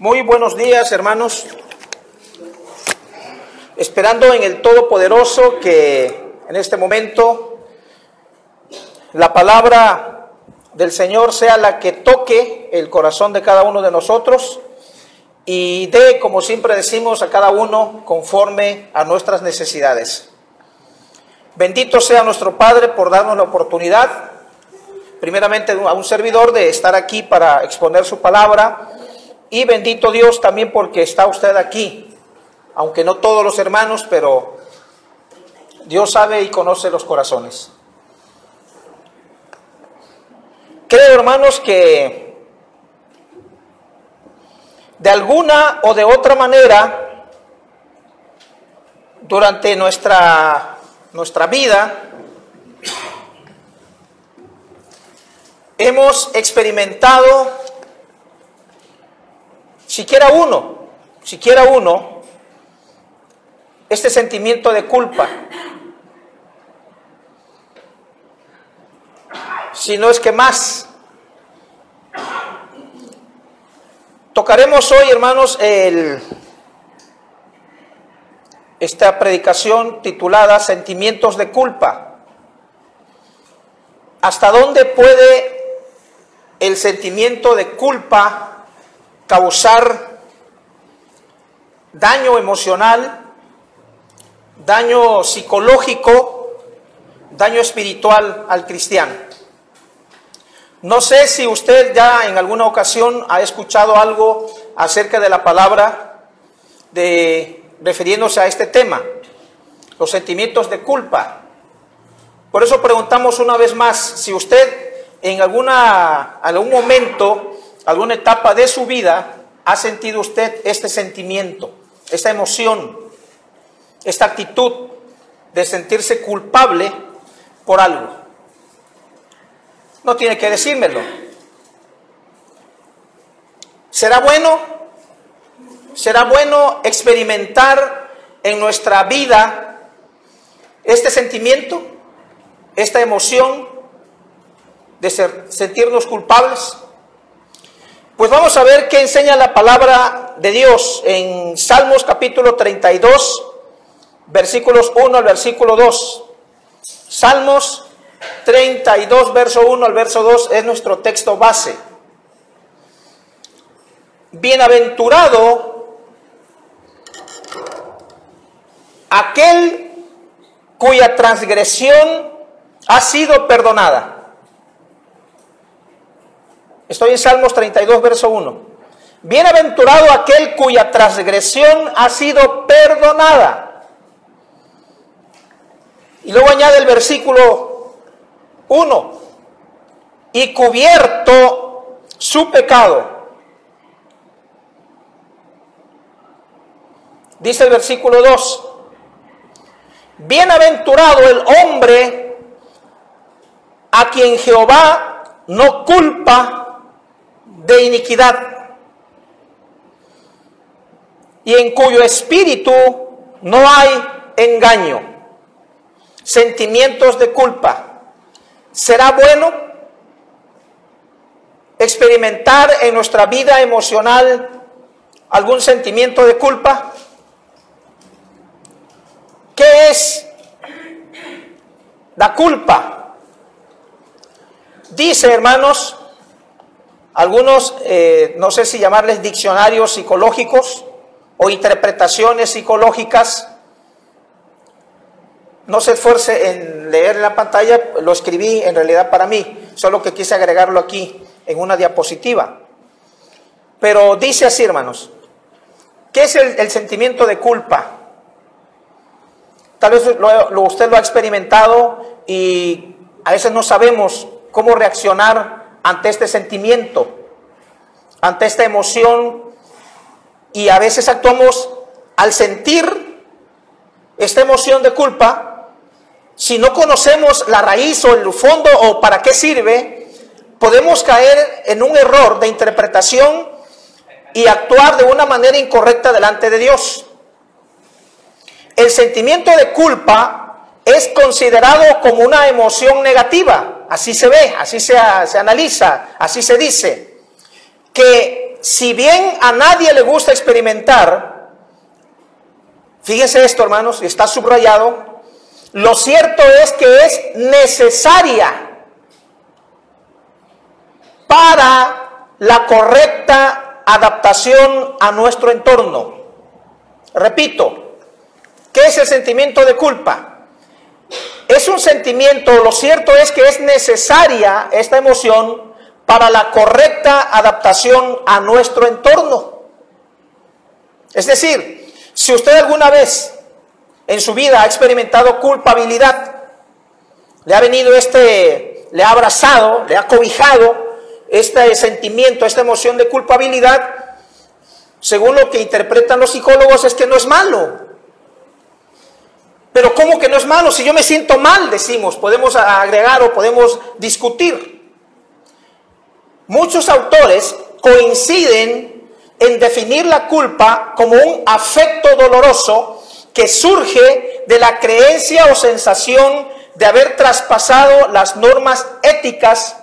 Muy buenos días, hermanos. Esperando en el Todopoderoso que en este momento la palabra del Señor sea la que toque el corazón de cada uno de nosotros y dé, como siempre decimos, a cada uno conforme a nuestras necesidades. Bendito sea nuestro Padre por darnos la oportunidad, primeramente a un servidor, de estar aquí para exponer su palabra. Y bendito Dios también porque está usted aquí, aunque no todos los hermanos, pero Dios sabe y conoce los corazones. Creo, hermanos, que de alguna o de otra manera, durante nuestra vida, hemos experimentado siquiera uno, este sentimiento de culpa. Si no es que más. Tocaremos hoy, hermanos, esta predicación titulada Sentimientos de culpa. ¿Hasta dónde puede el sentimiento de culpa causar daño emocional, daño psicológico, daño espiritual al cristiano? No sé si usted ya en alguna ocasión ha escuchado algo acerca de la palabra refiriéndose a este tema, los sentimientos de culpa. Por eso preguntamos una vez más, si usted en algún momento, alguna etapa de su vida, ha sentido usted este sentimiento, esta emoción, esta actitud de sentirse culpable por algo. No tiene que decírmelo. ¿Será bueno experimentar en nuestra vida este sentimiento, esta emoción de sentirnos culpables? Pues vamos a ver qué enseña la palabra de Dios en Salmos capítulo 32, versículos 1 al versículo 2. Salmos 32, verso 1 al verso 2 es nuestro texto base. Bienaventurado aquel cuya transgresión ha sido perdonada. Estoy en Salmos 32, verso 1. Bienaventurado aquel cuya transgresión ha sido perdonada. Y luego añade el versículo 1. Y cubierto su pecado. Dice el versículo 2. Bienaventurado el hombre a quien Jehová no culpa de iniquidad, y en cuyo espíritu no hay engaño. Sentimientos de culpa. ¿Será bueno experimentar en nuestra vida emocional algún sentimiento de culpa? ¿Qué es la culpa? Dice, hermanos, algunos, no sé si llamarles diccionarios psicológicos o interpretaciones psicológicas. No se esfuerce en leer en la pantalla, lo escribí en realidad para mí, solo que quise agregarlo aquí en una diapositiva. Pero dice así, hermanos, ¿qué es el sentimiento de culpa? Tal vez usted lo ha experimentado y a veces no sabemos cómo reaccionar ante este sentimiento, ante esta emoción, y a veces actuamos al sentir esta emoción de culpa. Si no conocemos la raíz o el fondo o para qué sirve, podemos caer en un error de interpretación y actuar de una manera incorrecta delante de Dios. El sentimiento de culpa es considerado como una emoción negativa. Así se ve, así se analiza, así se dice. que si bien a nadie le gusta experimentar, fíjense esto, hermanos, está subrayado, lo cierto es que es necesaria para la correcta adaptación a nuestro entorno. Repito, ¿qué es el sentimiento de culpa? Es un sentimiento, lo cierto es que es necesaria esta emoción para la correcta adaptación a nuestro entorno. Es decir, si usted alguna vez en su vida ha experimentado culpabilidad, le ha venido le ha abrazado, le ha cobijado este sentimiento, esta emoción de culpabilidad, según lo que interpretan los psicólogos, es que no es malo. Pero ¿cómo que no es malo? Si yo me siento mal, decimos, podemos agregar o podemos discutir. Muchos autores coinciden en definir la culpa como un afecto doloroso que surge de la creencia o sensación de haber traspasado las normas éticas,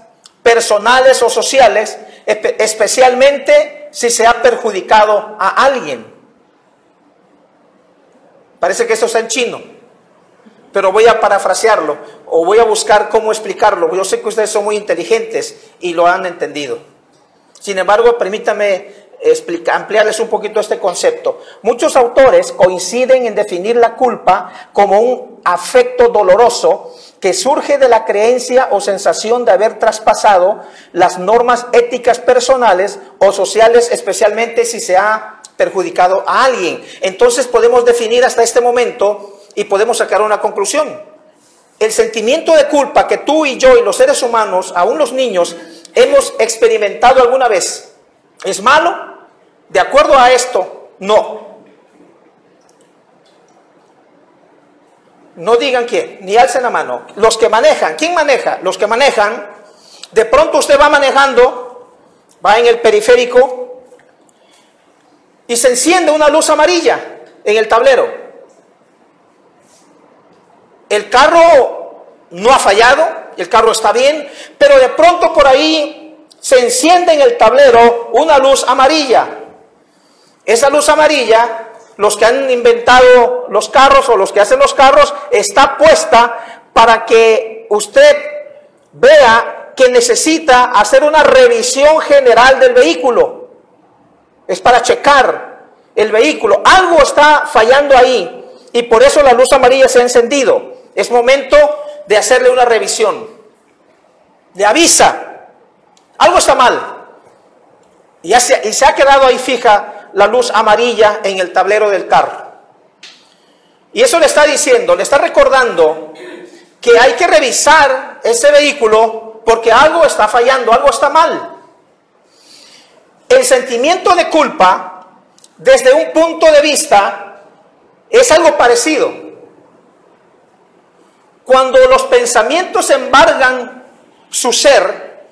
personales o sociales, especialmente si se ha perjudicado a alguien. Parece que esto está en chino, pero voy a parafrasearlo o voy a buscar cómo explicarlo. Yo sé que ustedes son muy inteligentes y lo han entendido. Sin embargo, permítanme ampliarles un poquito este concepto. Muchos autores coinciden en definir la culpa como un afecto doloroso que surge de la creencia o sensación de haber traspasado las normas éticas personales o sociales, especialmente si se ha perjudicado a alguien. Entonces podemos definir hasta este momento y podemos sacar una conclusión. El sentimiento de culpa que tú y yo y los seres humanos, aún los niños, hemos experimentado alguna vez, ¿es malo? De acuerdo a esto, no. No digan quién, ni alcen la mano. Los que manejan, ¿quién maneja? Los que manejan, de pronto usted va manejando, va en el periférico y se enciende una luz amarilla en el tablero. El carro no ha fallado, el carro está bien, pero de pronto por ahí se enciende en el tablero una luz amarilla. Esa luz amarilla, los que han inventado los carros o los que hacen los carros, está puesta para que usted vea que necesita hacer una revisión general del vehículo. Es para checar el vehículo. Algo está fallando ahí y por eso la luz amarilla se ha encendido. Es momento de hacerle una revisión. Le avisa, algo está mal. Y se ha quedado ahí fija la luz amarilla en el tablero del carro. Y eso le está diciendo, le está recordando que hay que revisar ese vehículo porque algo está fallando, algo está mal. El sentimiento de culpa, desde un punto de vista, es algo parecido. Cuando los pensamientos embargan su ser,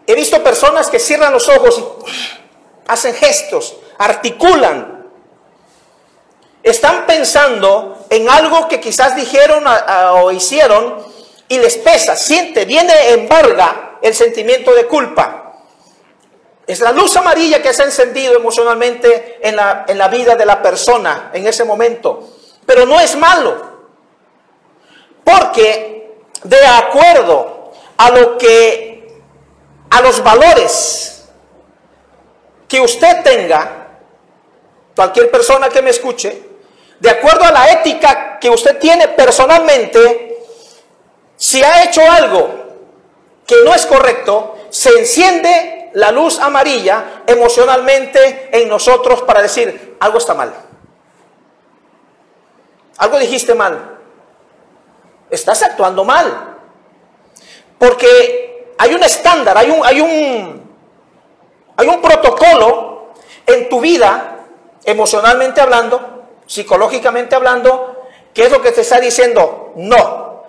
he visto personas que cierran los ojos y hacen gestos, articulan. Están pensando en algo que quizás dijeron o hicieron y les pesa, embarga el sentimiento de culpa. Es la luz amarilla que se ha encendido emocionalmente en la vida de la persona en ese momento. Pero no es malo, porque de acuerdo a los valores que usted tenga, cualquier persona que me escuche, de acuerdo a la ética que usted tiene personalmente, si ha hecho algo que no es correcto, se enciende la luz amarilla emocionalmente en nosotros para decir, algo está mal. Algo dijiste mal. Estás actuando mal. Porque hay un estándar, hay un protocolo en tu vida, emocionalmente hablando, psicológicamente hablando, que es lo que te está diciendo, no.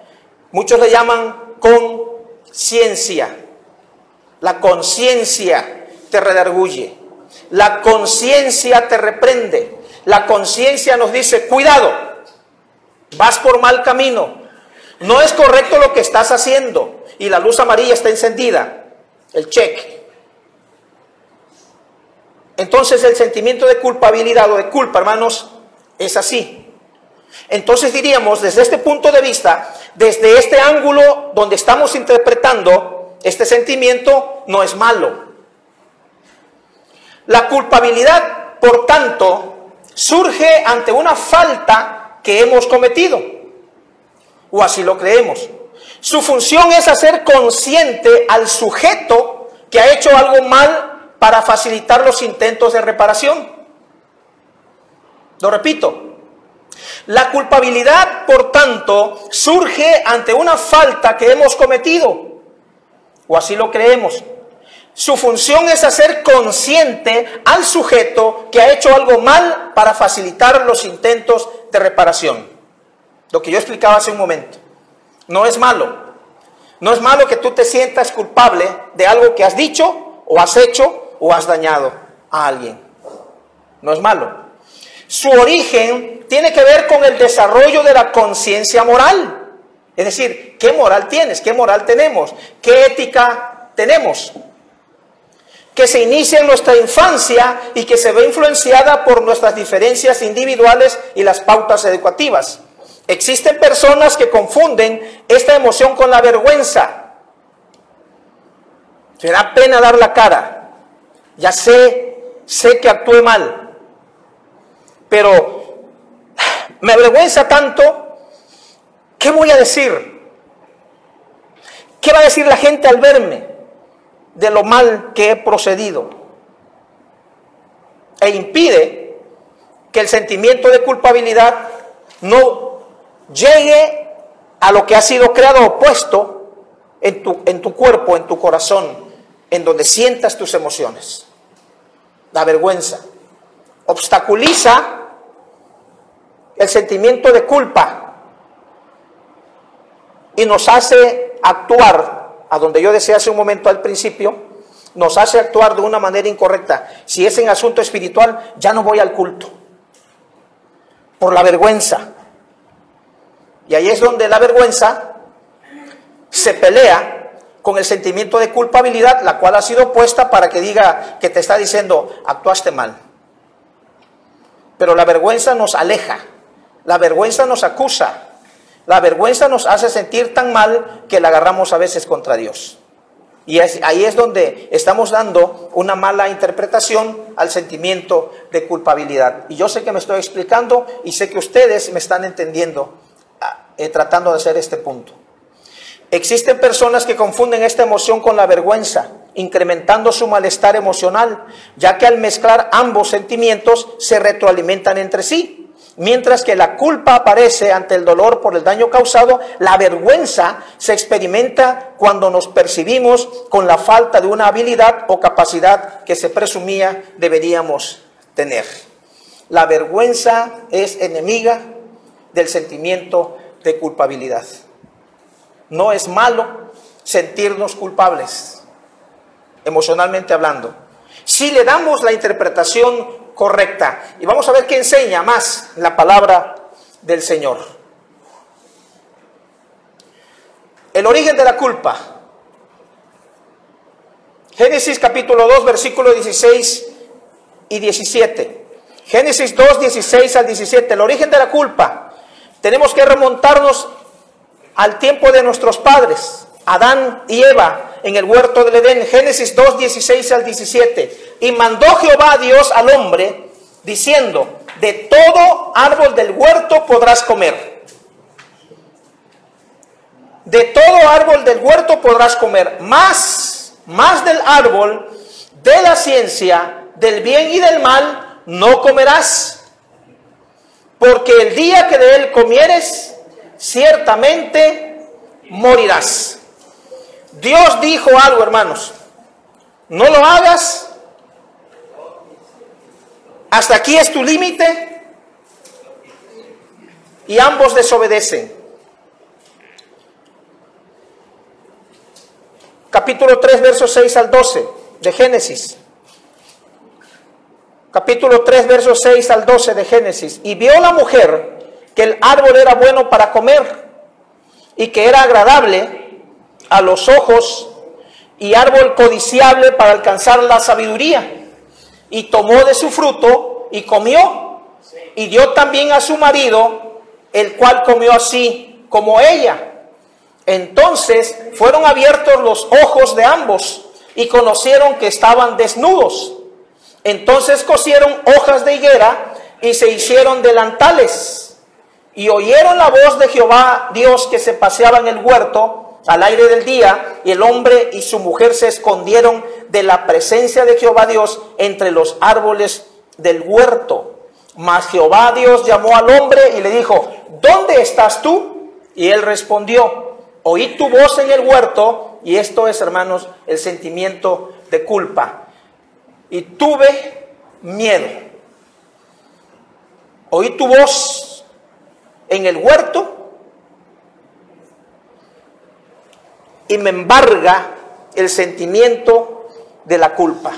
Muchos le llaman conciencia. La conciencia te redarguye. La conciencia te reprende. La conciencia nos dice, cuidado, vas por mal camino. No es correcto lo que estás haciendo. Y la luz amarilla está encendida. El check. Entonces el sentimiento de culpabilidad o de culpa, hermanos, es así. Entonces diríamos, desde este punto de vista, desde este ángulo donde estamos interpretando, este sentimiento no es malo. La culpabilidad, por tanto, surge ante una falta que hemos cometido, o así lo creemos. Su función es hacer consciente al sujeto que ha hecho algo mal para facilitar los intentos de reparación. Lo repito. La culpabilidad, por tanto, surge ante una falta que hemos cometido, o así lo creemos. Su función es hacer consciente al sujeto que ha hecho algo mal para facilitar los intentos de reparación. Lo que yo explicaba hace un momento. No es malo. No es malo que tú te sientas culpable de algo que has dicho, o has hecho, o has dañado a alguien. No es malo. Su origen tiene que ver con el desarrollo de la conciencia moral. Es decir, ¿qué moral tienes? ¿Qué moral tenemos? ¿Qué ética tenemos? Que se inicia en nuestra infancia y que se ve influenciada por nuestras diferencias individuales y las pautas educativas. Existen personas que confunden esta emoción con la vergüenza. Me da pena dar la cara. Ya sé que actué mal. Pero me avergüenza tanto, ¿qué voy a decir? ¿Qué va a decir la gente al verme de lo mal que he procedido? E impide que el sentimiento de culpabilidad no llegue a lo que ha sido creado o puesto en tu cuerpo, en tu corazón, en donde sientas tus emociones. La vergüenza obstaculiza el sentimiento de culpa y nos hace actuar, a donde yo decía hace un momento al principio, nos hace actuar de una manera incorrecta. Si es en asunto espiritual, ya no voy al culto, por la vergüenza. Y ahí es donde la vergüenza se pelea con el sentimiento de culpabilidad, la cual ha sido puesta para que diga, que te está diciendo, actuaste mal. Pero la vergüenza nos aleja. La vergüenza nos acusa, la vergüenza nos hace sentir tan mal que la agarramos a veces contra Dios. Y ahí es donde estamos dando una mala interpretación al sentimiento de culpabilidad. Y yo sé que me estoy explicando y sé que ustedes me están entendiendo, tratando de hacer este punto. Existen personas que confunden esta emoción con la vergüenza, incrementando su malestar emocional, ya que al mezclar ambos sentimientos se retroalimentan entre sí. Mientras que la culpa aparece ante el dolor por el daño causado, la vergüenza se experimenta cuando nos percibimos con la falta de una habilidad o capacidad que se presumía deberíamos tener. La vergüenza es enemiga del sentimiento de culpabilidad. No es malo sentirnos culpables, emocionalmente hablando, si le damos la interpretación correcta. Y vamos a ver qué enseña más la palabra del Señor. El origen de la culpa. Génesis capítulo 2, versículos 16 y 17. Génesis 2, 16 al 17. El origen de la culpa. Tenemos que remontarnos al tiempo de nuestros padres, Adán y Eva, en el huerto del Edén. Génesis 2, 16 al 17. Y mandó Jehová Dios al hombre, diciendo, de todo árbol del huerto podrás comer. De todo árbol del huerto podrás comer, más del árbol de la ciencia, del bien y del mal, no comerás. Porque el día que de él comieres, ciertamente morirás. Dios dijo algo, hermanos. No lo hagas. Hasta aquí es tu límite. Y ambos desobedecen. Capítulo 3, versos 6 al 12 de Génesis. Capítulo 3, versos 6 al 12 de Génesis. Y vio la mujer que el árbol era bueno para comer y que era agradable a los ojos y árbol codiciable para alcanzar la sabiduría. y tomó de su fruto y comió, y dio también a su marido, el cual comió así como ella. Entonces fueron abiertos los ojos de ambos y conocieron que estaban desnudos. Entonces cosieron hojas de higuera y se hicieron delantales. Y oyeron la voz de Jehová Dios que se paseaba en el huerto al aire del día, y el hombre y su mujer se escondieron de la presencia de Jehová Dios entre los árboles del huerto. Mas Jehová Dios llamó al hombre y le dijo: ¿dónde estás tú? Y él respondió: oí tu voz en el huerto. Y esto es, hermanos, el sentimiento de culpa. Y tuve miedo. Oí tu voz en el huerto y me embarga el sentimiento de la culpa.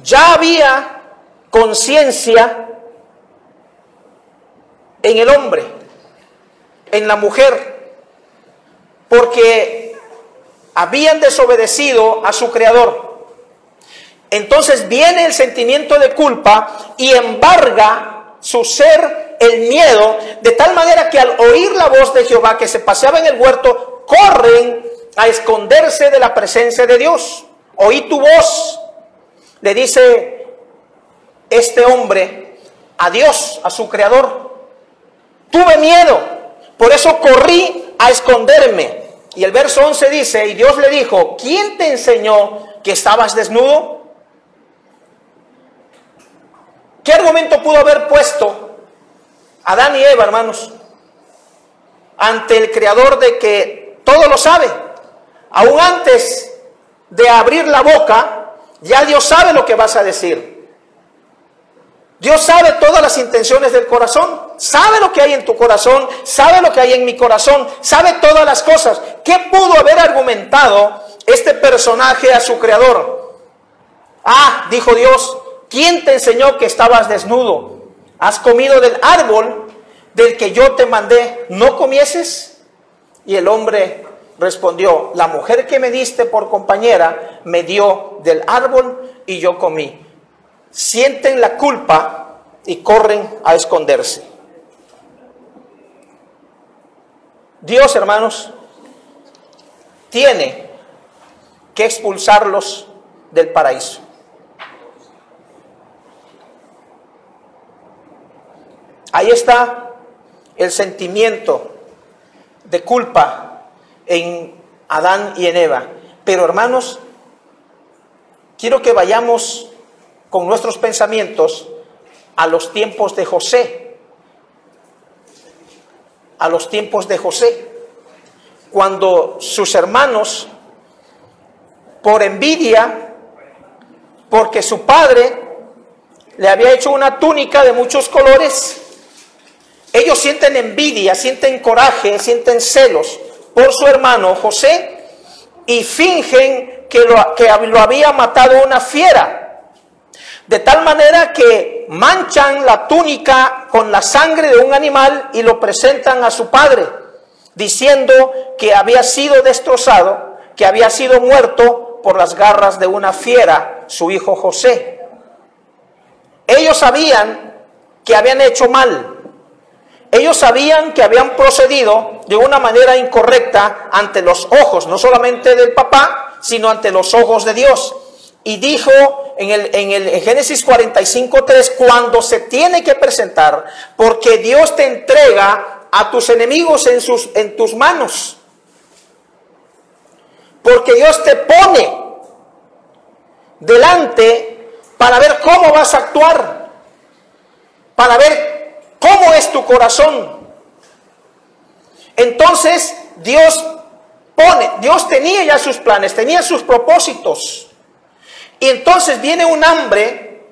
Ya había conciencia en el hombre, en la mujer, porque habían desobedecido a su Creador. Entonces viene el sentimiento de culpa y embarga su ser el miedo, de tal manera que al oír la voz de Jehová que se paseaba en el huerto, corren a esconderse de la presencia de Dios. Oí tu voz, le dice este hombre a Dios, a su Creador. Tuve miedo, por eso corrí a esconderme. Y el verso 11 dice: y Dios le dijo: ¿quién te enseñó que estabas desnudo? ¿Qué argumento pudo haber puesto Adán y Eva, hermanos, ante el Creador de que todo lo sabe? Aún antes de abrir la boca, ya Dios sabe lo que vas a decir. Dios sabe todas las intenciones del corazón, sabe lo que hay en tu corazón, sabe lo que hay en mi corazón, sabe todas las cosas. ¿Qué pudo haber argumentado este personaje a su Creador? Ah, dijo Dios: ¿quién te enseñó que estabas desnudo? ¿Has comido del árbol del que yo te mandé no comieses? Y el hombre respondió: la mujer que me diste por compañera me dio del árbol y yo comí. Sienten la culpa y corren a esconderse. Dios, hermanos, tiene que expulsarlos del paraíso. Ahí está el sentimiento de culpa en Adán y en Eva. Pero, hermanos, quiero que vayamos con nuestros pensamientos a los tiempos de José. A los tiempos de José, cuando sus hermanos, por envidia, porque su padre le había hecho una túnica de muchos colores, ellos sienten envidia, sienten coraje, sienten celos por su hermano José y fingen que lo había matado una fiera. De tal manera que manchan la túnica con la sangre de un animal y lo presentan a su padre, diciendo que había sido destrozado, que había sido muerto por las garras de una fiera, su hijo José. Ellos sabían que habían hecho mal. Ellos sabían que habían procedido de una manera incorrecta ante los ojos, no solamente del papá, sino ante los ojos de Dios. Y dijo en Génesis 45:3, cuando se tiene que presentar, porque Dios te entrega a tus enemigos en tus manos. Porque Dios te pone delante para ver cómo vas a actuar, para ver cómo es tu corazón. Entonces Dios tenía ya sus planes, tenía sus propósitos. Y entonces viene un hambre,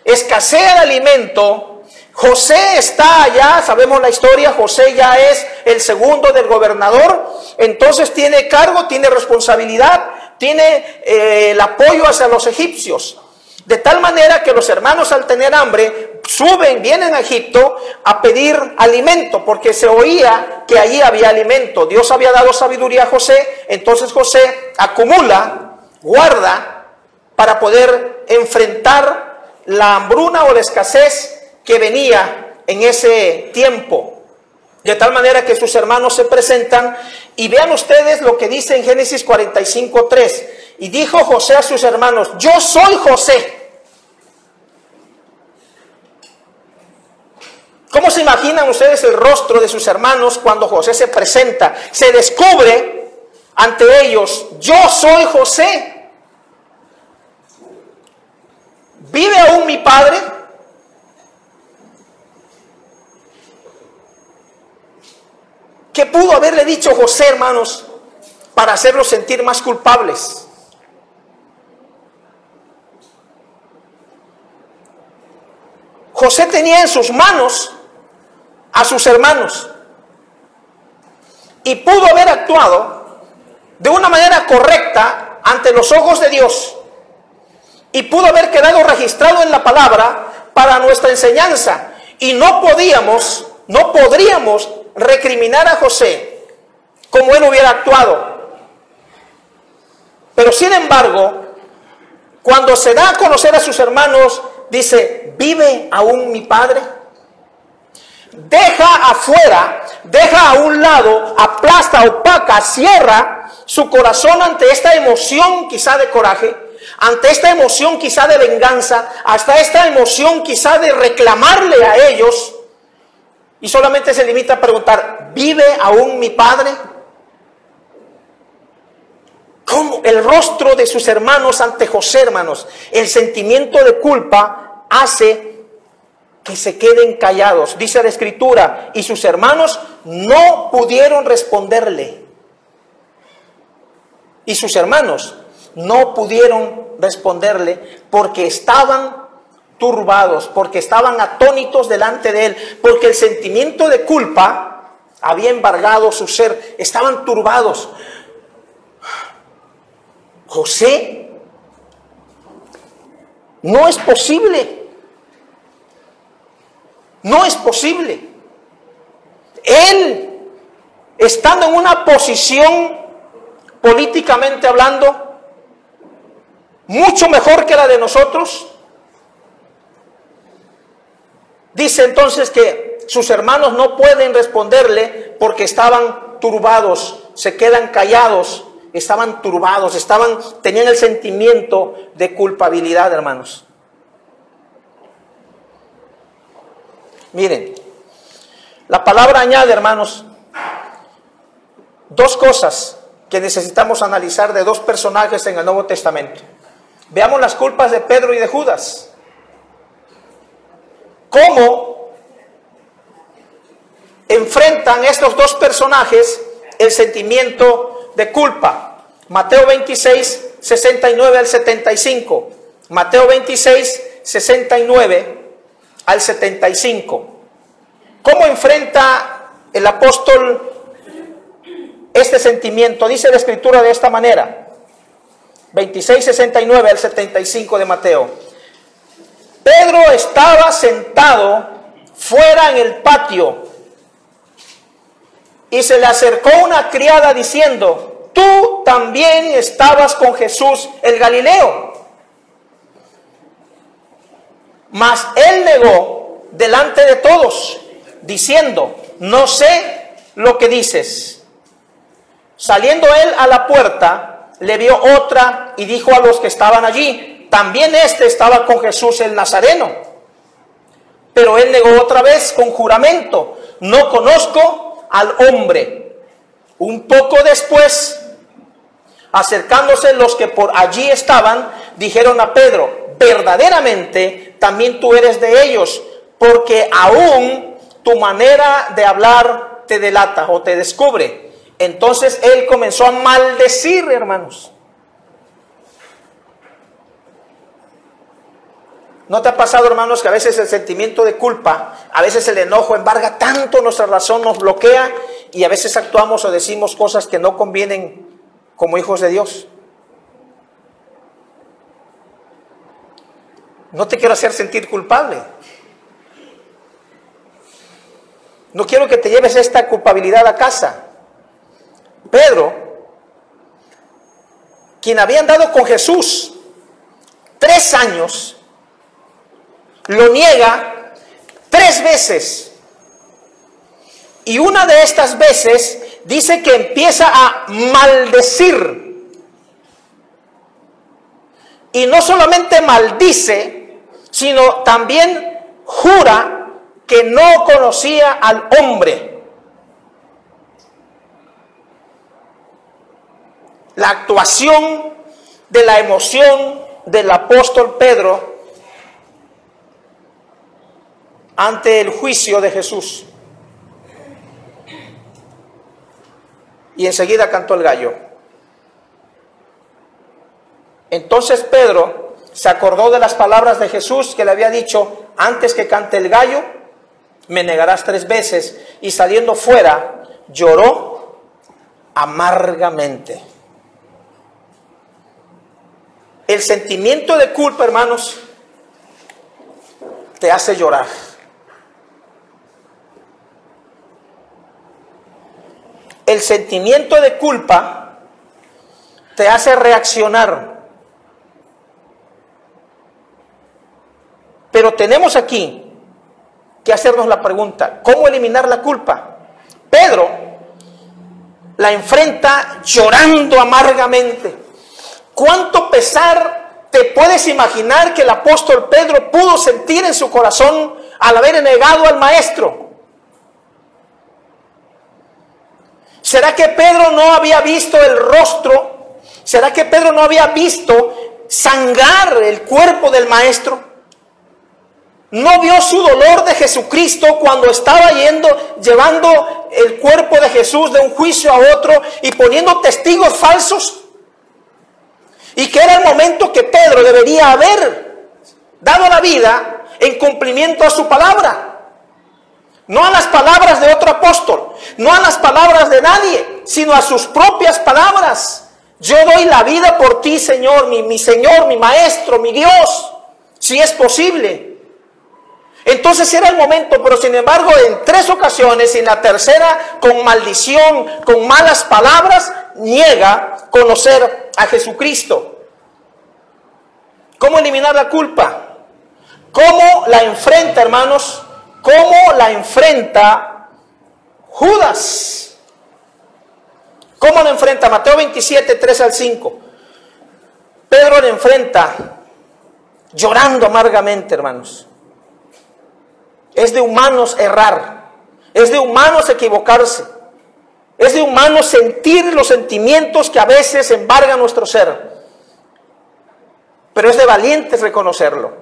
escasea el alimento. José está allá, sabemos la historia, José ya es el segundo del gobernador, entonces tiene cargo, tiene responsabilidad, tiene el apoyo hacia los egipcios. De tal manera que los hermanos, al tener hambre, vienen a Egipto a pedir alimento, porque se oía que allí había alimento. Dios había dado sabiduría a José, entonces José acumula, guarda para poder enfrentar la hambruna o la escasez que venía en ese tiempo. De tal manera que sus hermanos se presentan y vean ustedes lo que dice en Génesis 45:3. Y dijo José a sus hermanos: yo soy José. ¿Cómo se imaginan ustedes el rostro de sus hermanos cuando José se presenta? Se descubre ante ellos: yo soy José. ¿Vive aún mi padre? ¿Qué pudo haberle dicho José, hermanos, para hacerlos sentir más culpables? José tenía en sus manos a sus hermanos y pudo haber actuado de una manera correcta ante los ojos de Dios y pudo haber quedado registrado en la palabra para nuestra enseñanza, y no podríamos recriminar a José como él hubiera actuado. Pero sin embargo, cuando se da a conocer a sus hermanos, dice: ¿vive aún mi padre? Deja afuera, deja a un lado, aplasta, opaca, cierra su corazón ante esta emoción quizá de coraje, ante esta emoción quizá de venganza, hasta esta emoción quizá de reclamarle a ellos, y solamente se limita a preguntar: ¿vive aún mi padre? ¿Cómo? El rostro de sus hermanos ante José, hermanos, el sentimiento de culpa hace que se queden callados. Dice la Escritura: y sus hermanos no pudieron responderle. Y sus hermanos no pudieron responderle porque estaban turbados, porque estaban atónitos delante de él, porque el sentimiento de culpa había embargado su ser. Estaban turbados. José, no es posible. No es posible. Él, estando en una posición políticamente hablando mucho mejor que la de nosotros, dice entonces que sus hermanos no pueden responderle porque estaban turbados, se quedan callados, estaban turbados, tenían el sentimiento de culpabilidad, hermanos. Miren, la palabra añade, hermanos, dos cosas que necesitamos analizar de dos personajes en el Nuevo Testamento. Veamos las culpas de Pedro y de Judas. ¿Cómo enfrentan estos dos personajes el sentimiento de culpa? Mateo 26, 69 al 75. Mateo 26, 69 al 75. ¿Cómo enfrenta el apóstol este sentimiento? Dice la Escritura de esta manera: 26, 69 al 75 de Mateo. Pedro estaba sentado fuera en el patio y se le acercó una criada diciendo: tú también estabas con Jesús el Galileo. Mas él negó delante de todos, diciendo: no sé lo que dices. Saliendo él a la puerta, le vio otra y dijo a los que estaban allí: también este estaba con Jesús el Nazareno. Pero él negó otra vez con juramento: no conozco al hombre. Un poco después, acercándose los que por allí estaban, dijeron a Pedro: verdaderamente también tú eres de ellos, porque aún tu manera de hablar te delata o te descubre. Entonces él comenzó a maldecir, hermanos. ¿No te ha pasado, hermanos, que a veces el sentimiento de culpa, a veces el enojo embarga tanto nuestra razón, nos bloquea, y a veces actuamos o decimos cosas que no convienen como hijos de Dios? No te quiero hacer sentir culpable. No quiero que te lleves esta culpabilidad a casa. Pedro, quien había andado con Jesús, 3 años, lo niega 3 veces. Y una de estas veces dice que empieza a maldecir. Y no solamente maldice, sino también jura que no conocía al hombre. La actuación de la emoción del apóstol Pedro ante el juicio de Jesús. Y enseguida cantó el gallo. Entonces Pedro se acordó de las palabras de Jesús que le había dicho: antes que cante el gallo, me negarás 3 veces. Y saliendo fuera, lloró amargamente. El sentimiento de culpa, hermanos, te hace llorar. El sentimiento de culpa te hace reaccionar. Pero tenemos aquí que hacernos la pregunta: ¿cómo eliminar la culpa? Pedro la enfrenta llorando amargamente. ¿Cuánto pesar te puedes imaginar que el apóstol Pedro pudo sentir en su corazón al haber negado al maestro? ¿Será que Pedro no había visto el rostro? ¿Será que Pedro no había visto sangrar el cuerpo del maestro? ¿No vio su dolor de Jesucristo cuando estaba llevando el cuerpo de Jesús de un juicio a otro y poniendo testigos falsos? Y que era el momento que Pedro debería haber dado la vida en cumplimiento a su palabra. No a las palabras de otro apóstol, no a las palabras de nadie, sino a sus propias palabras. Yo doy la vida por ti, Señor, mi Señor, mi Maestro, mi Dios, si es posible. Entonces era el momento, pero sin embargo en 3 ocasiones, y en la tercera con maldición, con malas palabras, niega conocer a Jesucristo. ¿Cómo eliminar la culpa? ¿Cómo la enfrenta, hermanos? ¿Cómo la enfrenta Judas? ¿Cómo la enfrenta? Mateo 27, 3 al 5. Pedro la enfrenta llorando amargamente, hermanos. Es de humanos errar, es de humanos equivocarse, es de humanos sentir los sentimientos que a veces embargan nuestro ser, pero es de valientes reconocerlo.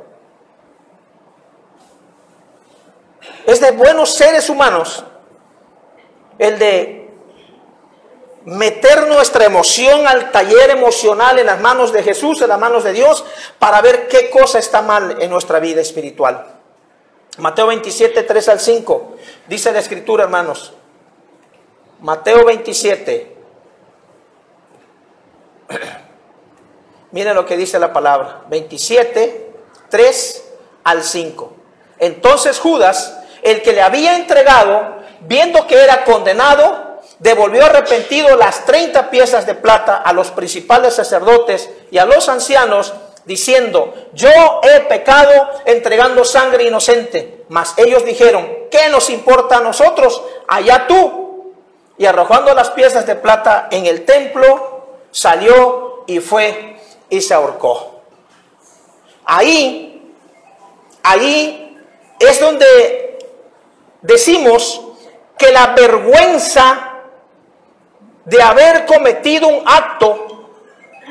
Es de buenos seres humanos el de meter nuestra emoción al taller emocional en las manos de Jesús, en las manos de Dios, para ver qué cosa está mal en nuestra vida espiritual. Mateo 27, 3 al 5, dice la Escritura, hermanos. Mateo 27. Miren lo que dice la palabra. 27, 3 al 5. Entonces Judas, el que le había entregado, viendo que era condenado, devolvió arrepentido las 30 piezas de plata a los principales sacerdotes y a los ancianos, diciendo: yo he pecado entregando sangre inocente. Mas ellos dijeron: ¿qué nos importa a nosotros? Allá tú. Y arrojando las piezas de plata en el templo, salió y fue y se ahorcó. Ahí es donde decimos que la vergüenza de haber cometido un acto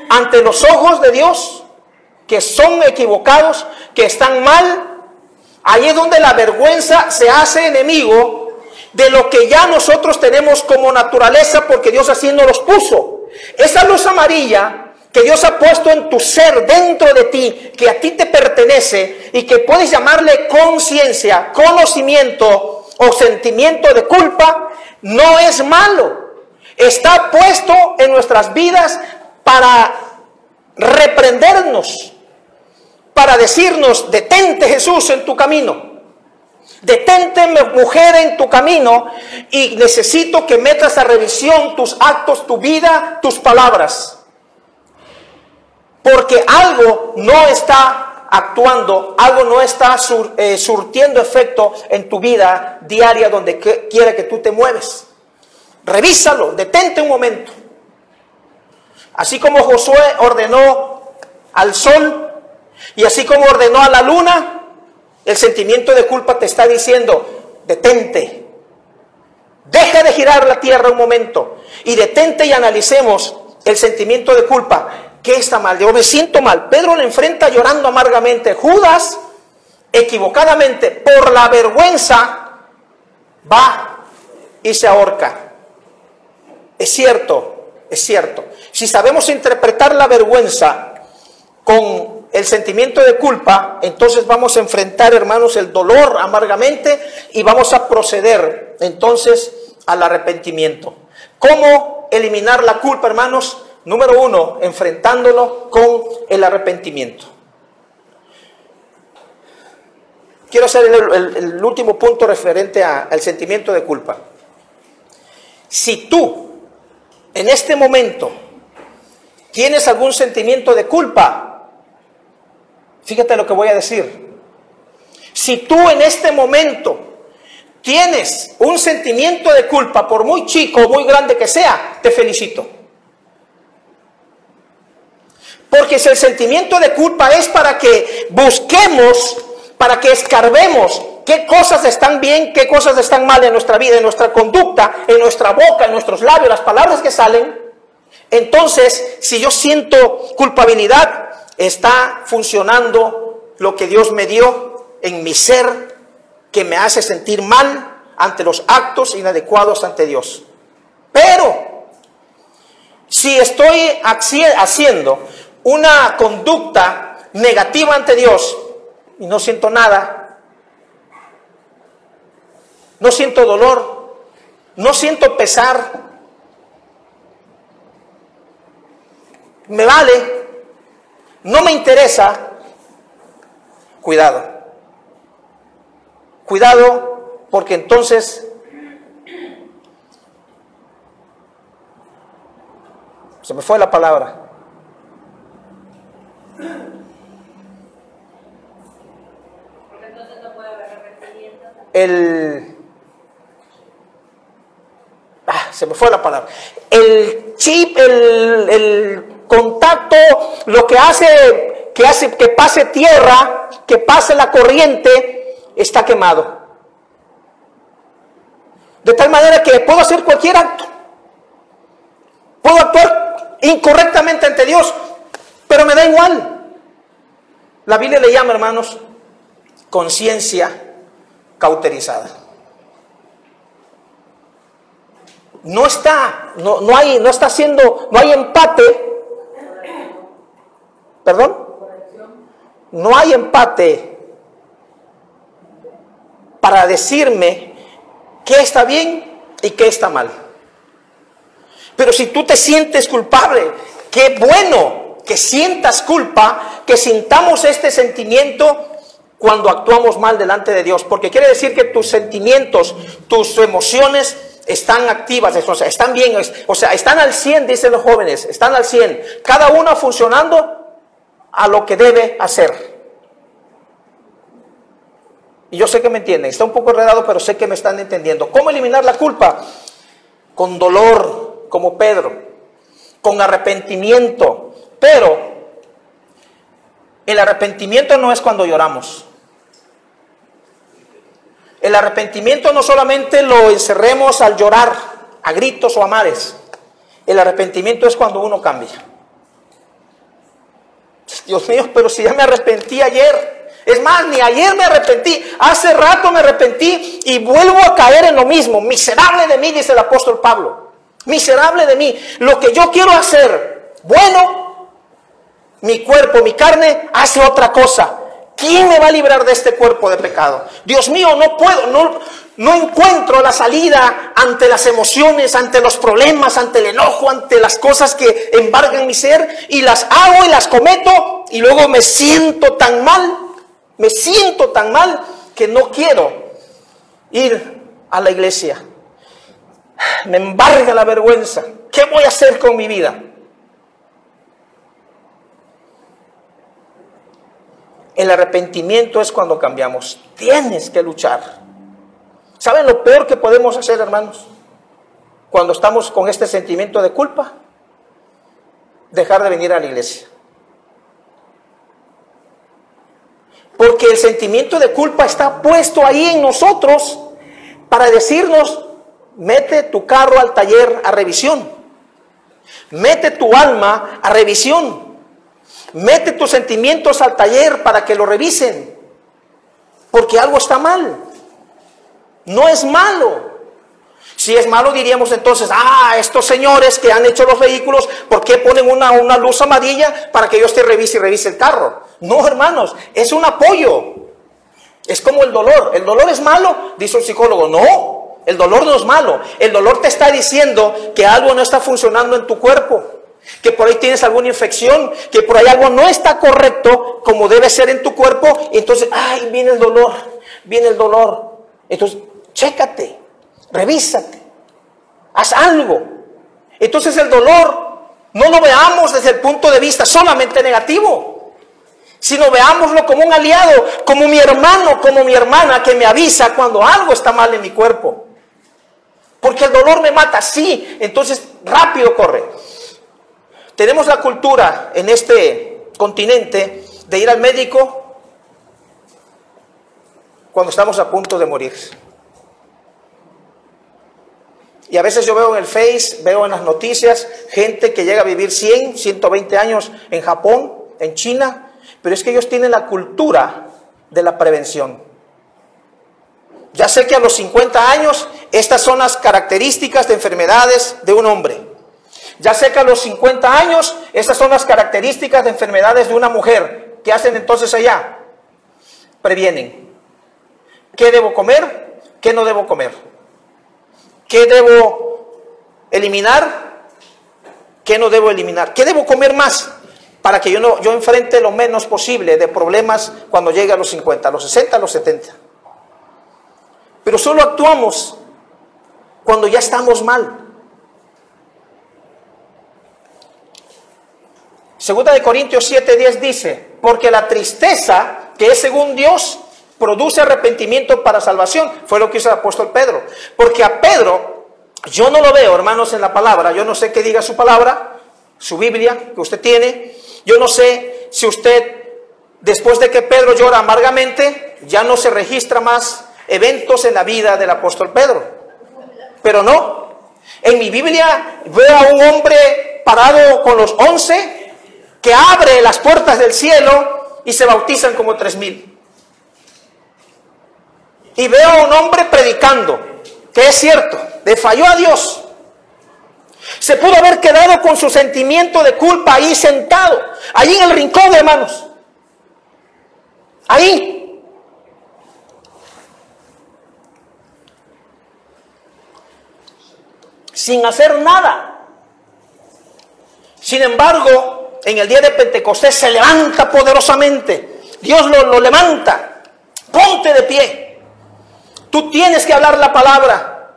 ante los ojos de Dios, que son equivocados, que están mal, ahí es donde la vergüenza se hace enemigo de lo que ya nosotros tenemos como naturaleza, porque Dios así nos los puso. Esa luz amarilla que Dios ha puesto en tu ser, dentro de ti, que a ti te pertenece y que puedes llamarle conciencia, conocimiento o sentimiento de culpa, no es malo. Está puesto en nuestras vidas para reprendernos, para decirnos: detente, Jesús, en tu camino. Detente, mujer, en tu camino, y necesito que metas a revisión tus actos, tu vida, tus palabras. porque algo no está actuando, algo no está surtiendo efecto en tu vida diaria donde quiera que tú te mueves. Revísalo, detente un momento. Así como Josué ordenó al sol y así como ordenó a la luna, el sentimiento de culpa te está diciendo, detente, deja de girar la tierra un momento y detente y analicemos el sentimiento de culpa. ¿Qué está mal? Yo me siento mal. Pedro lo enfrenta llorando amargamente. Judas, equivocadamente, por la vergüenza, va y se ahorca. Es cierto, es cierto. Si sabemos interpretar la vergüenza con el sentimiento de culpa, entonces vamos a enfrentar, hermanos, el dolor amargamente y vamos a proceder entonces al arrepentimiento. ¿Cómo eliminar la culpa, hermanos? Número 1, enfrentándolo con el arrepentimiento. Quiero hacer el último punto referente al sentimiento de culpa. Si tú en este momento tienes algún sentimiento de culpa, fíjate lo que voy a decir. Si tú en este momento tienes un sentimiento de culpa, por muy chico o muy grande que sea, te felicito. Porque si el sentimiento de culpa es para que busquemos, para que escarbemos qué cosas están bien, qué cosas están mal en nuestra vida, en nuestra conducta, en nuestra boca, en nuestros labios, las palabras que salen, entonces, si yo siento culpabilidad, está funcionando lo que Dios me dio en mi ser, que me hace sentir mal ante los actos inadecuados ante Dios. Pero, si estoy haciendo una conducta negativa ante Dios y no siento nada, no siento dolor, no siento pesar, me vale, no me interesa, cuidado. Cuidado, porque entonces se me fue la palabra. Porque entonces no puede haber arrepentimiento. Se me fue la palabra. El chip, el contacto, lo que hace que pase tierra, que pase la corriente, está quemado. De tal manera que puedo hacer cualquier acto. Puedo actuar incorrectamente ante Dios, pero me da igual. La Biblia le llama, hermanos, conciencia cauterizada. No hay empate. ¿Perdón? No hay empate para decirme qué está bien y qué está mal. Pero si tú te sientes culpable, qué bueno que sientas culpa, que sintamos este sentimiento cuando actuamos mal delante de Dios, porque quiere decir que tus sentimientos, tus emociones están activas, o sea, están bien, o sea, están al 100, dicen los jóvenes, están al 100, cada una funcionando a lo que debe hacer. Y yo sé que me entienden, está un poco enredado, pero sé que me están entendiendo. ¿Cómo eliminar la culpa? Con dolor, como Pedro, con arrepentimiento, pero el arrepentimiento no es cuando lloramos. El arrepentimiento no solamente lo encerremos al llorar, a gritos o a mares. El arrepentimiento es cuando uno cambia. Dios mío, pero si ya me arrepentí ayer. Es más, ni ayer me arrepentí. Hace rato me arrepentí y vuelvo a caer en lo mismo. Miserable de mí, dice el apóstol Pablo. Miserable de mí. Lo que yo quiero hacer, bueno, mi cuerpo, mi carne, hace otra cosa. ¿Quién me va a librar de este cuerpo de pecado? Dios mío, no puedo, no encuentro la salida ante las emociones, ante los problemas, ante el enojo, ante las cosas que embargan mi ser, y las hago y las cometo, y luego me siento tan mal que no quiero ir a la iglesia. Me embarga la vergüenza. ¿Qué voy a hacer con mi vida? El arrepentimiento es cuando cambiamos. Tienes que luchar. ¿Saben lo peor que podemos hacer, hermanos? Cuando estamos con este sentimiento de culpa, dejar de venir a la iglesia. Porque el sentimiento de culpa está puesto ahí en nosotros para decirnos: mete tu carro al taller a revisión, mete tu alma a revisión, mete tus sentimientos al taller para que lo revisen, porque algo está mal. No es malo. Si es malo, diríamos entonces: estos señores que han hecho los vehículos, ¿por qué ponen una luz amarilla para que yo te revise y revise el carro? No, hermanos, es un apoyo. Es como el dolor. ¿El dolor es malo? Dice un psicólogo. No, el dolor no es malo. El dolor te está diciendo que algo no está funcionando en tu cuerpo, que por ahí tienes alguna infección, que por ahí algo no está correcto como debe ser en tu cuerpo. Y entonces, viene el dolor, viene el dolor. Entonces, chécate, revísate, haz algo. Entonces el dolor no lo veamos desde el punto de vista solamente negativo, sino veámoslo como un aliado, como mi hermano, como mi hermana que me avisa cuando algo está mal en mi cuerpo. Porque el dolor me mata, sí, entonces rápido corre. Tenemos la cultura en este continente de ir al médico cuando estamos a punto de morir. Y a veces yo veo en el Face, veo en las noticias, gente que llega a vivir 100, 120 años en Japón, en China, pero es que ellos tienen la cultura de la prevención. Ya sé que a los 50 años, estas son las características de enfermedades de un hombre. Ya sé que a los 50 años, estas son las características de enfermedades de una mujer. ¿Qué hacen entonces allá? Previenen. ¿Qué debo comer? ¿Qué no debo comer? ¿Qué debo eliminar? ¿Qué no debo eliminar? ¿Qué debo comer más? Para que yo enfrente lo menos posible de problemas cuando llegue a los 50, a los 60, a los 70. Pero solo actuamos cuando ya estamos mal. Segunda de Corintios 7:10 dice: porque la tristeza, que es según Dios, produce arrepentimiento para salvación. Fue lo que hizo el apóstol Pedro. Porque a Pedro, yo no lo veo, hermanos, en la palabra. Yo no sé qué diga su palabra, su Biblia que usted tiene. Yo no sé si usted, después de que Pedro llora amargamente, ya no se registra más eventos en la vida del apóstol Pedro. Pero no. En mi Biblia veo a un hombre parado con los 11 que abre las puertas del cielo y se bautizan como 3,000. Y veo a un hombre predicando, que es cierto, le falló a Dios. Se pudo haber quedado con su sentimiento de culpa ahí sentado, ahí en el rincón, hermanos. Ahí. Sin hacer nada. Sin embargo, en el día de Pentecostés se levanta poderosamente. Dios lo levanta. Ponte de pie. Tú tienes que hablar la palabra.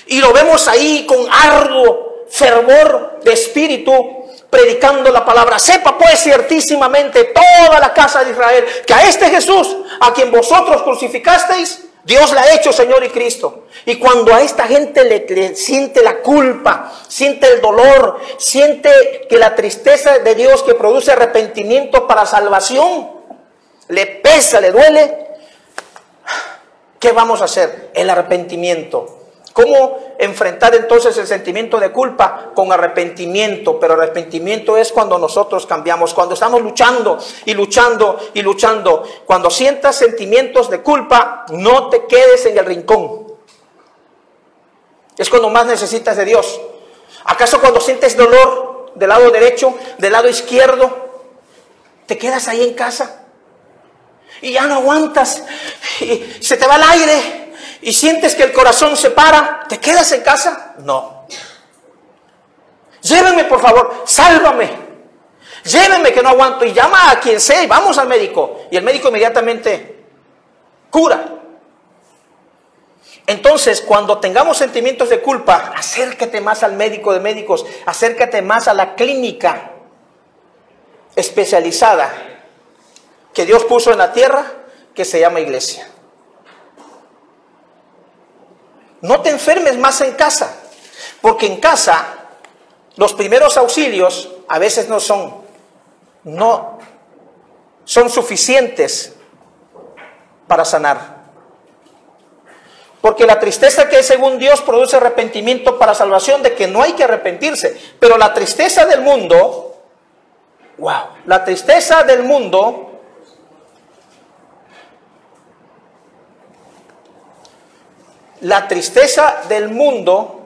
Y lo vemos ahí con arduo fervor de espíritu, predicando la palabra. Sepa pues ciertísimamente toda la casa de Israel que a este Jesús, a quien vosotros crucificasteis, Dios le ha hecho Señor y Cristo. Y cuando a esta gente le siente la culpa, siente el dolor, siente que la tristeza de Dios que produce arrepentimiento para salvación, le pesa, le duele, ¿qué vamos a hacer? El arrepentimiento. ¿Cómo enfrentar entonces el sentimiento de culpa? Con arrepentimiento. Pero arrepentimiento es cuando nosotros cambiamos, cuando estamos luchando y luchando y luchando. Cuando sientas sentimientos de culpa, no te quedes en el rincón. Es cuando más necesitas de Dios. ¿Acaso cuando sientes dolor del lado derecho, del lado izquierdo, te quedas ahí en casa? Y ya no aguantas, y se te va el aire, y sientes que el corazón se para, ¿te quedas en casa? No. Llévenme, por favor, sálvame. Llévenme que no aguanto. Y llama a quien sea y vamos al médico. Y el médico inmediatamente cura. Entonces, cuando tengamos sentimientos de culpa, acércate más al médico de médicos, acércate más a la clínica especializada que Dios puso en la tierra, que se llama iglesia. No te enfermes más en casa, porque en casa los primeros auxilios a veces no son suficientes para sanar. Porque la tristeza que es según Dios produce arrepentimiento para salvación, de que no hay que arrepentirse. Pero la tristeza del mundo, wow, la tristeza del mundo la tristeza del mundo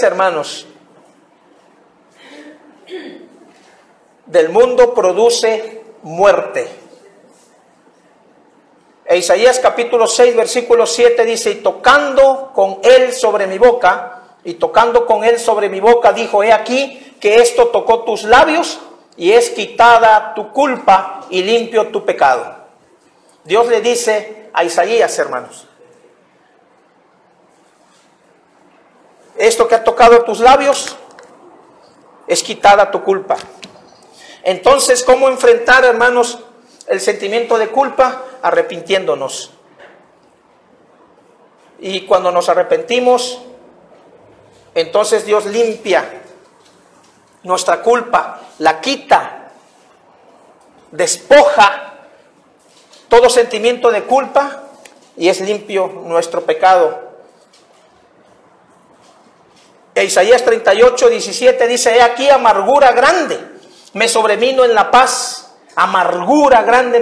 hermanos, del mundo produce muerte. E Isaías capítulo 6 versículo 7 dice: y tocando con él sobre mi boca, dijo: he aquí que esto tocó tus labios, y es quitada tu culpa y limpio tu pecado. Dios le dice a Isaías, hermanos, esto que ha tocado tus labios, es quitada tu culpa. Entonces, ¿cómo enfrentar, hermanos, el sentimiento de culpa? Arrepintiéndonos. Y cuando nos arrepentimos, entonces Dios limpia nuestra culpa, la quita, despoja todo sentimiento de culpa, y es limpio nuestro pecado. Isaías 38, 17 dice: he aquí amargura grande me sobrevino en la paz, amargura grande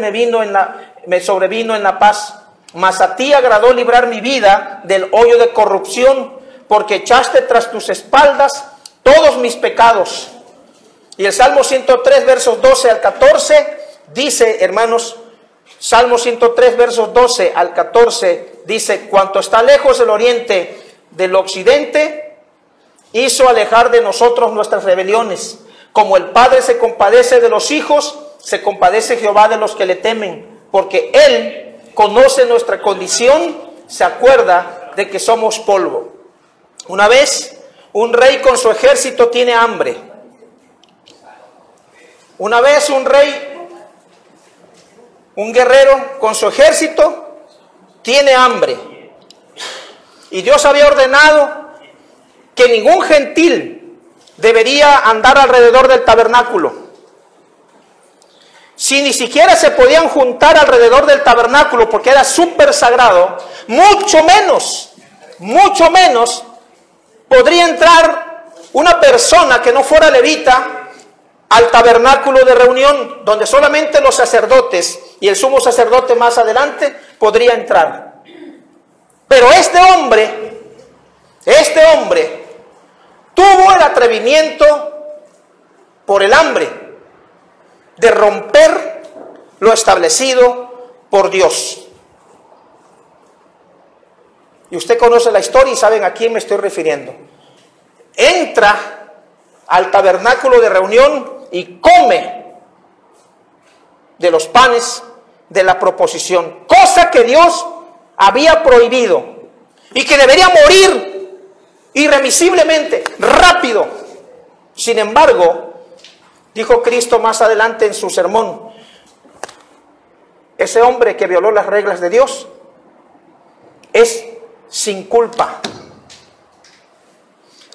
me sobrevino en la paz, mas a ti agradó librar mi vida del hoyo de corrupción, porque echaste tras tus espaldas todos mis pecados. Y el Salmo 103 versos 12 al 14 dice, hermanos, Salmo 103 versos 12 al 14 dice: cuanto está lejos el oriente del occidente, hizo alejar de nosotros nuestras rebeliones. Como el Padre se compadece de los hijos, se compadece Jehová de los que le temen, porque Él conoce nuestra condición, se acuerda de que somos polvo. Una vez, un rey con su ejército tiene hambre. Una vez un rey, un guerrero con su ejército, tiene hambre. Y Dios había ordenado que ningún gentil debería andar alrededor del tabernáculo. Si ni siquiera se podían juntar alrededor del tabernáculo porque era súper sagrado, mucho menos podría entrar una persona que no fuera levita al tabernáculo de reunión, donde solamente los sacerdotes y el sumo sacerdote más adelante podría entrar. Pero este hombre tuvo el atrevimiento, por el hambre, de romper lo establecido por Dios. Y usted conoce la historia y saben a quién me estoy refiriendo. Entra al tabernáculo de reunión y come de los panes de la proposición, cosa que Dios había prohibido y que debería morir irremisiblemente, rápido. Sin embargo, dijo Cristo más adelante en su sermón, ese hombre que violó las reglas de Dios es sin culpa.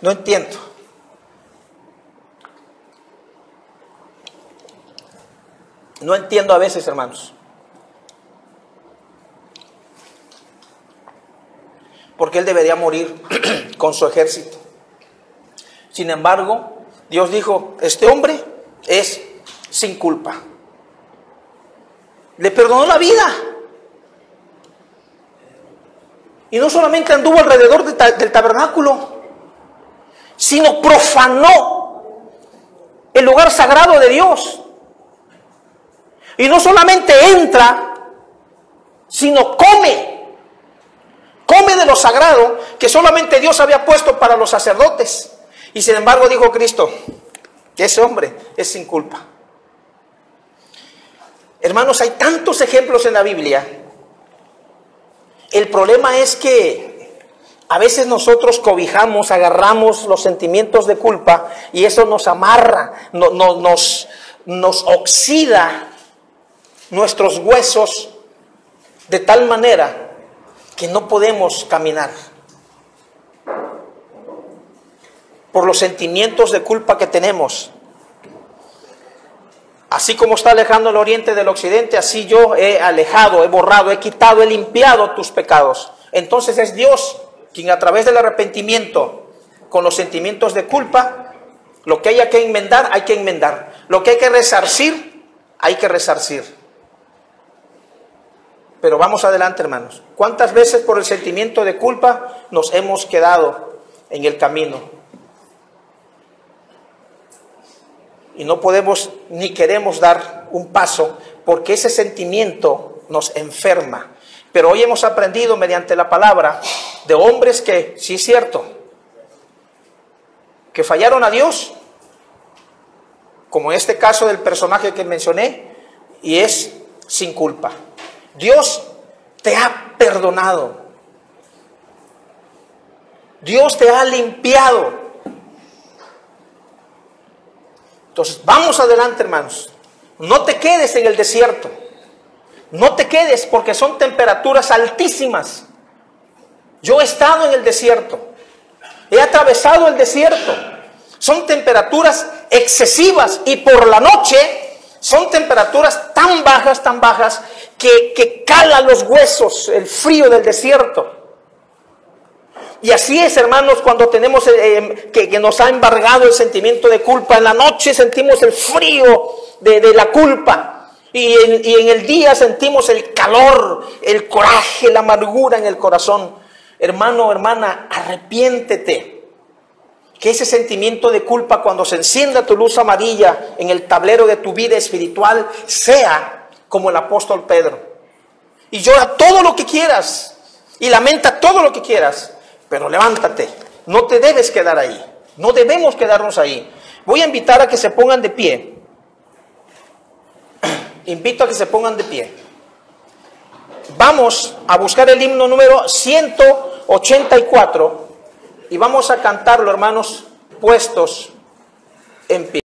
No entiendo. No entiendo a veces, hermanos. Porque él debería morir con su ejército. Sin embargo, Dios dijo, este hombre es sin culpa. Le perdonó la vida. Y no solamente anduvo alrededor del tabernáculo, sino profanó el lugar sagrado de Dios. Y no solamente entra, sino come de lo sagrado que solamente Dios había puesto para los sacerdotes. Y sin embargo dijo Cristo que ese hombre es sin culpa. Hermanos, hay tantos ejemplos en la Biblia. El problema es que A veces nosotros cobijamos, agarramos los sentimientos de culpa y eso nos amarra, nos oxida nuestros huesos de tal manera que no podemos caminar. Por los sentimientos de culpa que tenemos. Así como está alejando el oriente del occidente, así yo he alejado, he borrado, he quitado, he limpiado tus pecados. Entonces es Dios quien a través del arrepentimiento, con los sentimientos de culpa, lo que haya que enmendar, hay que enmendar. Lo que hay que resarcir, hay que resarcir. Pero vamos adelante, hermanos. ¿Cuántas veces por el sentimiento de culpa nos hemos quedado en el camino? Y no podemos ni queremos dar un paso porque ese sentimiento nos enferma. Pero hoy hemos aprendido mediante la palabra de hombres que, sí es cierto, que fallaron a Dios, como en este caso del personaje que mencioné, y es sin culpa. Dios te ha perdonado. Dios te ha limpiado. Entonces, vamos adelante, hermanos. No te quedes en el desierto. No te quedes porque son temperaturas altísimas. Yo he estado en el desierto. He atravesado el desierto. Son temperaturas excesivas y por la noche son temperaturas tan bajas que calan los huesos, el frío del desierto. Y así es, hermanos, cuando tenemos que nos ha embargado el sentimiento de culpa. En la noche sentimos el frío de la culpa. Y en el día sentimos el calor, el coraje, la amargura en el corazón. Hermano, hermana, arrepiéntete. Que ese sentimiento de culpa, cuando se encienda tu luz amarilla en el tablero de tu vida espiritual, sea como el apóstol Pedro. Y llora todo lo que quieras. Y lamenta todo lo que quieras. Pero levántate. No te debes quedar ahí. No debemos quedarnos ahí. Voy a invitar a que se pongan de pie. Invito a que se pongan de pie. Vamos a buscar el himno número 184 y vamos a cantarlo, hermanos, puestos en pie.